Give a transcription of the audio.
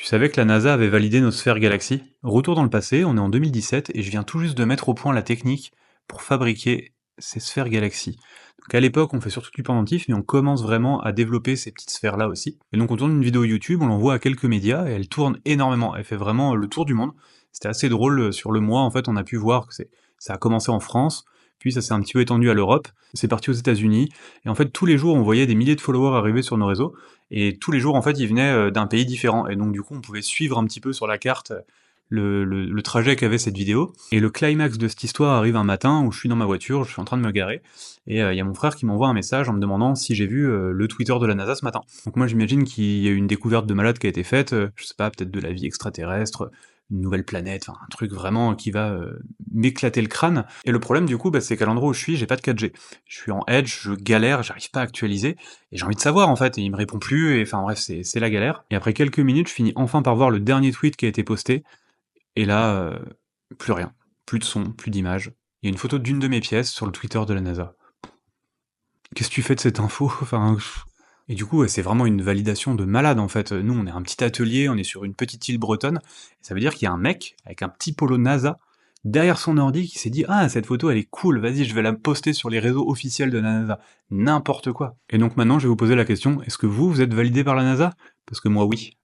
Tu savais que la NASA avait validé nos sphères galaxies? Retour dans le passé, on est en 2017 et je viens tout juste de mettre au point la technique pour fabriquer ces sphères galaxies. Donc à l'époque, on fait surtout du pendentif, mais on commence vraiment à développer ces petites sphères-là aussi. Et donc on tourne une vidéo YouTube, on l'envoie à quelques médias et elle tourne énormément. Elle fait vraiment le tour du monde. C'était assez drôle sur le mois, en fait, on a pu voir que ça a commencé en France, puis ça s'est un petit peu étendu à l'Europe, c'est parti aux États-Unis, et en fait tous les jours on voyait des milliers de followers arriver sur nos réseaux, et tous les jours, en fait, ils venaient d'un pays différent, et donc du coup, on pouvait suivre un petit peu sur la carte le trajet qu'avait cette vidéo. Et le climax de cette histoire arrive un matin où je suis dans ma voiture, je suis en train de me garer, et il y a mon frère qui m'envoie un message en me demandant si j'ai vu le Twitter de la NASA ce matin. Donc moi, j'imagine qu'il y a eu une découverte de malade qui a été faite, je sais pas, peut-être de la vie extraterrestre, une nouvelle planète, enfin un truc vraiment qui va m'éclater le crâne. Et le problème du coup, bah, c'est qu'à l'endroit où je suis, j'ai pas de 4G. Je suis en Edge, je galère, j'arrive pas à actualiser, et j'ai envie de savoir en fait, et il me répond plus, et enfin bref, c'est la galère. Et après quelques minutes, je finis enfin par voir le dernier tweet qui a été posté, et là, plus rien. Plus de son, plus d'image. Il y a une photo d'une de mes pièces sur le Twitter de la NASA. Qu'est-ce que tu fais de cette info? Enfin, et du coup, ouais, c'est vraiment une validation de malade en fait. Nous, on est un petit atelier, on est sur une petite île bretonne, et ça veut dire qu'il y a un mec avec un petit polo NASA derrière son ordi qui s'est dit ah cette photo elle est cool, vas-y je vais la poster sur les réseaux officiels de la NASA. N'importe quoi. Et donc maintenant je vais vous poser la question, est-ce que vous êtes validé par la NASA? Parce que moi oui.